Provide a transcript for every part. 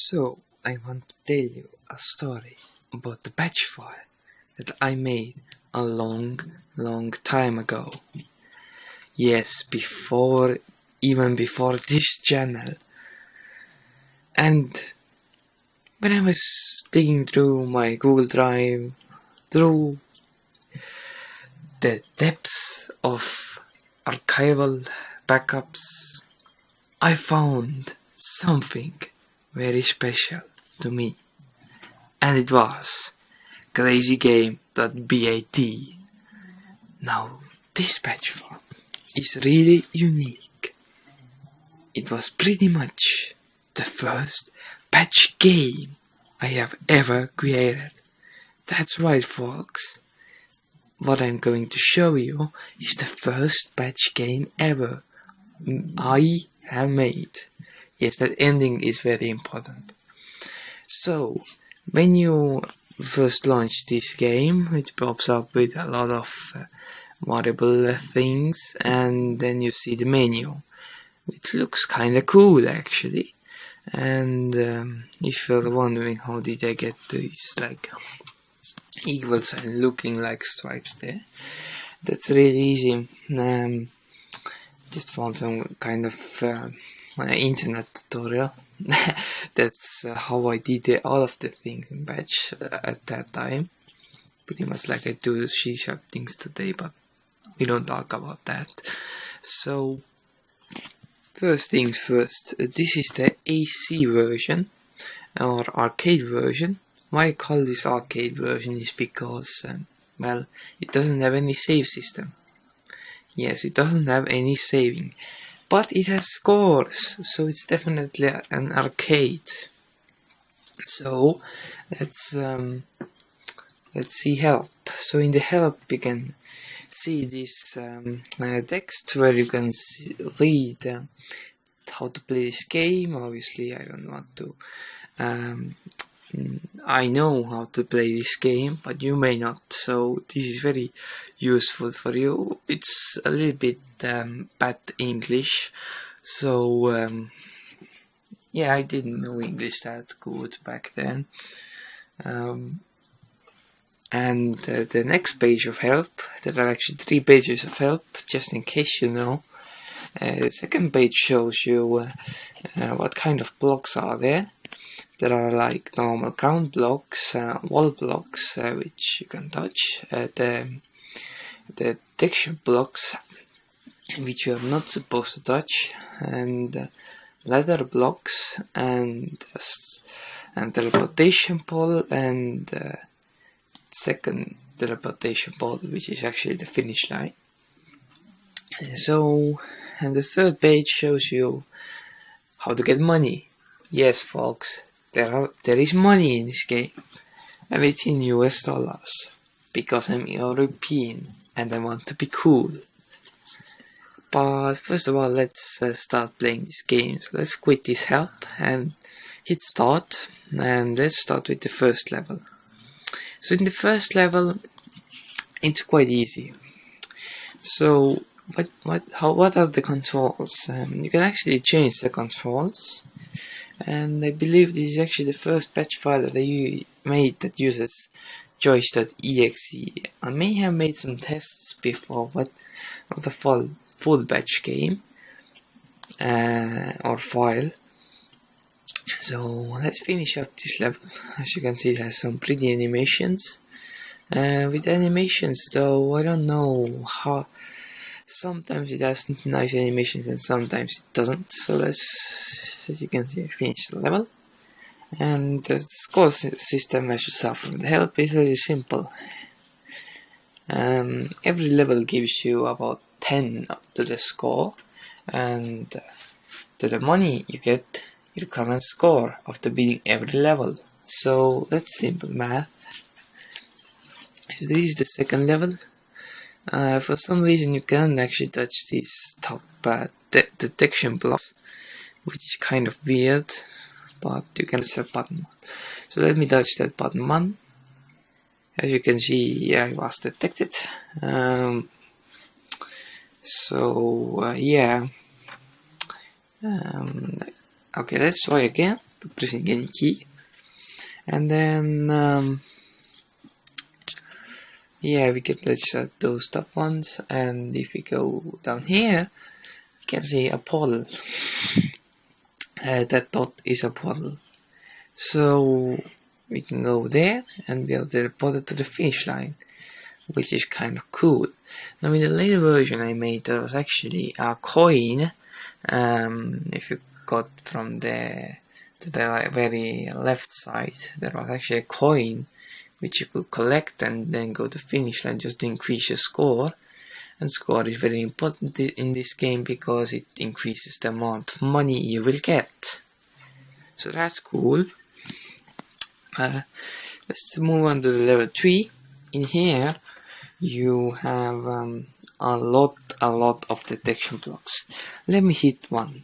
So, I want to tell you a story about the batch file that I made a long time ago. Yes, even before this channel. And when I was digging through my Google Drive, through the depths of archival backups, I found something very special to me, and it was crazygame.bat. Now, this batch file is really unique. It was pretty much the first batch game I have ever created. That's right, folks. What I'm going to show you is the first batch game ever I have made. Yes, that ending is very important. So, when you first launch this game, it pops up with a lot of variable things, and then you see the menu, which looks kinda cool actually. And if you're wondering how did I get these like equals and looking like stripes there, that's really easy. Just found some kind of internet tutorial. That's how I did all of the things in batch at that time. Pretty much like I do the C# things today, but we don't talk about that. So first things first, this is the AC version or arcade version. Why I call this arcade version is because well, it doesn't have any save system. Yes, it doesn't have any saving, but it has scores, so it's definitely an arcade. So let's see help. So in the help you can see this text where you can read how to play this game. Obviously I don't want to I know how to play this game, but you may not, so this is very useful for you. It's a little bit bad English, so yeah, I didn't know English that good back then. And the next page of help, there are actually 3 pages of help, just in case you know. The second page shows you what kind of blocks are there. There are like normal ground blocks, wall blocks, which you can touch, the texture blocks, which you are not supposed to touch, and ladder blocks, and teleportation pole, and second teleportation pole, which is actually the finish line. So, and the third page shows you how to get money. Yes, folks, there is money in this game, and it's in US dollars, because I'm European and I want to be cool. But first of all, let's start playing this game. So let's quit this help and hit start, and let's start with the first level. So in the first level, it's quite easy. So what are the controls? You can actually change the controls, and I believe this is actually the first batch file that I made that uses choice.exe. I may have made some tests before, but not a full batch game or file. So let's finish up this level. As you can see, it has some pretty animations. With animations though, I don't know how. Sometimes it has nice animations and sometimes it doesn't. So let's, as you can see, I finished the level. And the score system, as you saw from the help, is very simple. Every level gives you about 10 up to the score, and to the money you get your current score after beating every level. So that's simple math. So this is the second level. For some reason you can't actually touch these top detection blocks, which is kind of weird, but you can set button 1. So let me touch that button 1. As you can see, I was detected. Yeah. Okay, let's try again. pressing any key. And then yeah, we can let's set those top ones, and if we go down here, we can see a portal. That dot is a portal, so we can go there and we'll teleport it to the finish line, which is kind of cool. Now in the later version I made, there was actually a coin. If you got from there to the very left side, there was actually a coin which you could collect and then go to finish line just to increase your score. And score is very important in this game because it increases the amount of money you will get. So that's cool. Let's move on to the level 3. In here you have a lot of detection blocks. Let me hit one.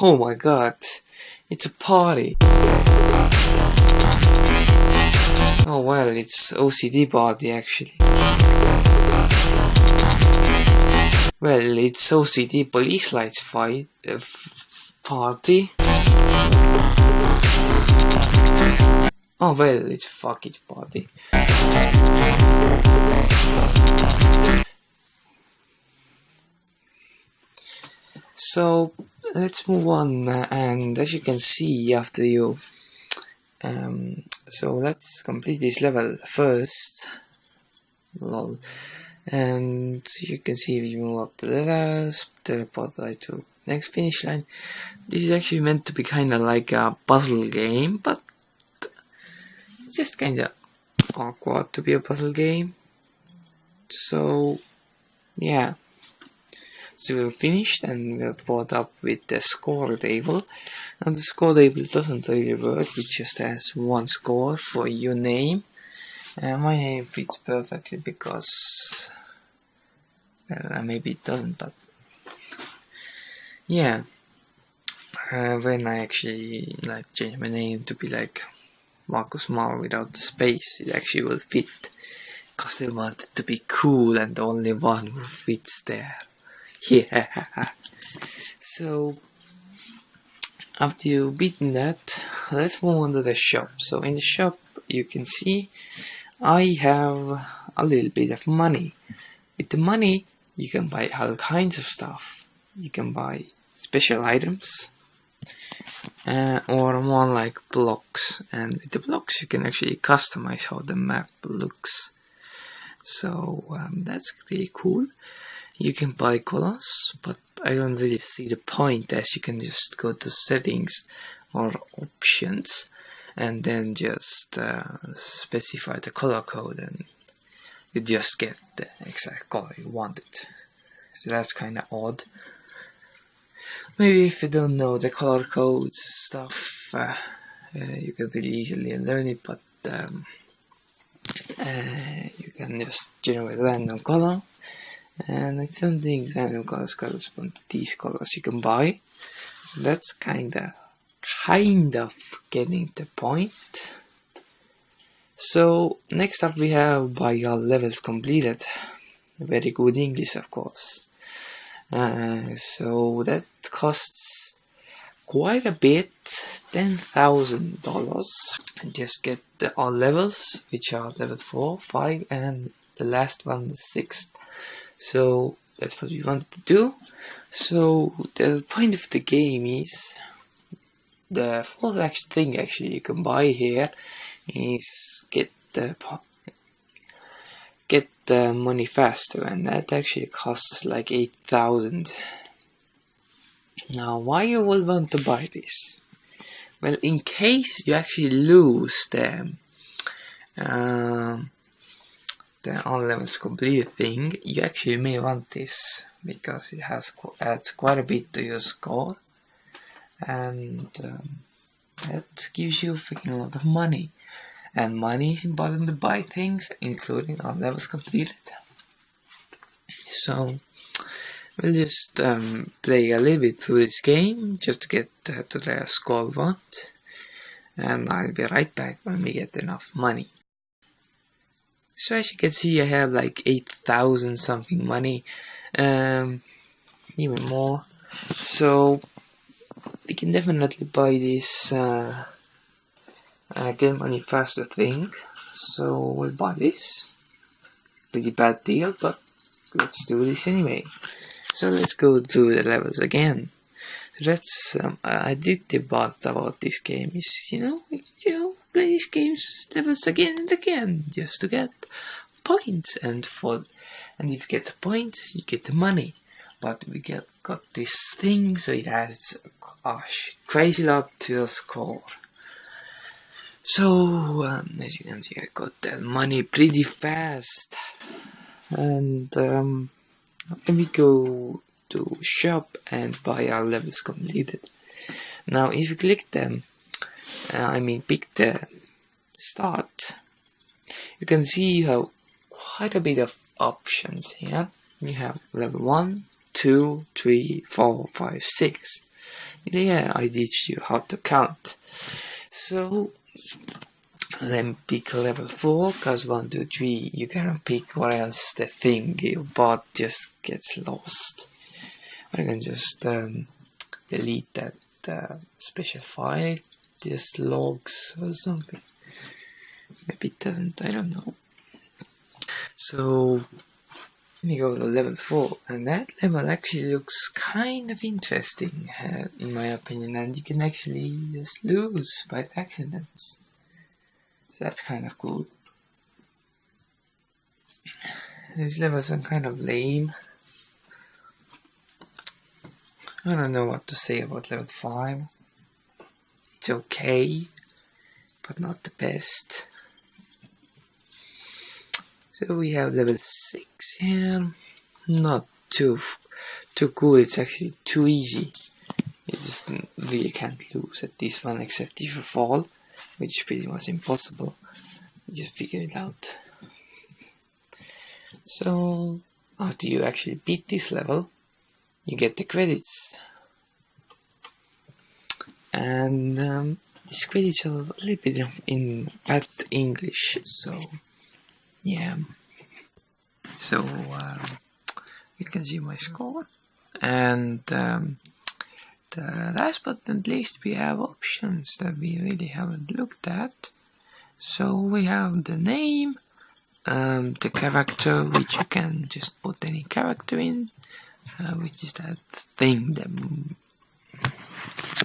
Oh my god, it's a party. Oh well, it's OCD party actually. Well, it's OCD police lights fight party. Oh well, it's fuck it party. So let's move on, and as you can see, after you so let's complete this level first. Lol. And you can see if you move up the ladders, teleport right to next finish line. This is actually meant to be kind of like a puzzle game, but it's just kind of awkward to be a puzzle game. So yeah, so we're finished and we're brought up with the score table. And the score table doesn't really work, it just has one score for your name. My name fits perfectly because maybe it doesn't, but yeah. When I actually like change my name to be like Marcus Mar without the space, it actually will fit because I want it to be cool and the only one who fits there. Yeah. So after you've beaten that, let's move on to the shop. So in the shop you can see I have a little bit of money. With the money you can buy all kinds of stuff. You can buy special items or more like blocks, and with the blocks you can actually customize how the map looks. So that's really cool. You can buy colors, but I don't really see the point, as you can just go to settings or options and then just specify the color code and you just get the exact color you wanted. So that's kind of odd. Maybe if you don't know the color codes stuff, you can really easily learn it, but you can just generate random color, and I don't think random colors correspond to these colors you can buy. That's kind of getting the point. So next up we have buy all levels completed. Very good English, of course. So that costs quite a bit, $10,000, and just get all levels, which are level 4, 5, and the last one, the 6th. So that's what we wanted to do. So the point of the game is, the first thing actually you can buy here is get the money faster, and that actually costs like 8,000. Now why you will want to buy this? Well, in case you actually lose the all levels completed thing, you actually may want this because it adds quite a bit to your score, and that gives you a freaking lot of money. And money is important to buy things, including all levels completed. So we'll just play a little bit through this game just to get to the score we want, and I'll be right back when we get enough money. So as you can see, I have like 8,000 something money, even more. So we can definitely buy this get money faster thing, so we'll buy this. Pretty bad deal, but let's do this anyway. So let's go through the levels again. So that's I did debate about this game. Is play these games levels again and again just to get points, and if you get the points, you get the money. But we got this thing, so it has crazy lot to the score. So as you can see, I got that money pretty fast, and we go to shop and buy our levels completed. Now if you click them, pick the start, you can see you have quite a bit of options here. You have level 1, 2, 3, 4, 5, 6. Yeah, I teach you how to count. So then pick level 4, cause 1, 2, 3 you cannot pick, or else the thing you bought just gets lost. I can just delete that special file, just logs or something. Maybe it doesn't, I don't know. So let me go to level 4, and that level actually looks kind of interesting in my opinion, and you can actually just lose by accidents. So that's kind of cool. These levels are kind of lame. I don't know what to say about level 5. It's okay, but not the best. So we have level 6 here. Not too cool, it's actually too easy. You just really can't lose at this one, except if you fall, which is pretty much impossible. You just figure it out. So after you actually beat this level, you get the credits. And these credits are a little bit in bad English, so yeah. So you can see my score, and the last but not least, we have options that we really haven't looked at. So we have the name, the character, which you can just put any character in, which is that thing that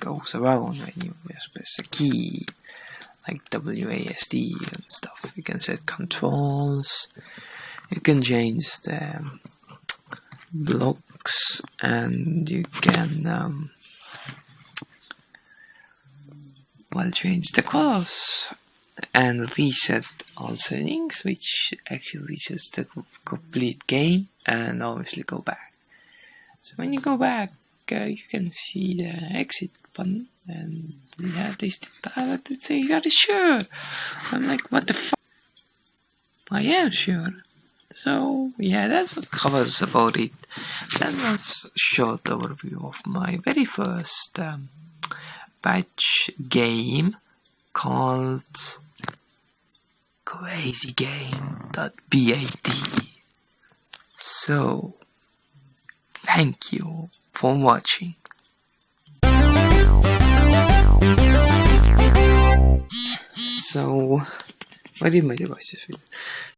goes around when you just press a key, like WASD and stuff. You can set controls, you can change the blocks, and you can change the colors and reset all settings, which actually resets the complete game, and obviously go back. So when you go back, you can see the exit button, and it has this dialogue that says, "Are you sure?" I'm like, what the fuck? I am sure. So yeah, that's what covers about it. That was a short overview of my very first patch game called crazygame.bat. So thank you for watching. So why did my device just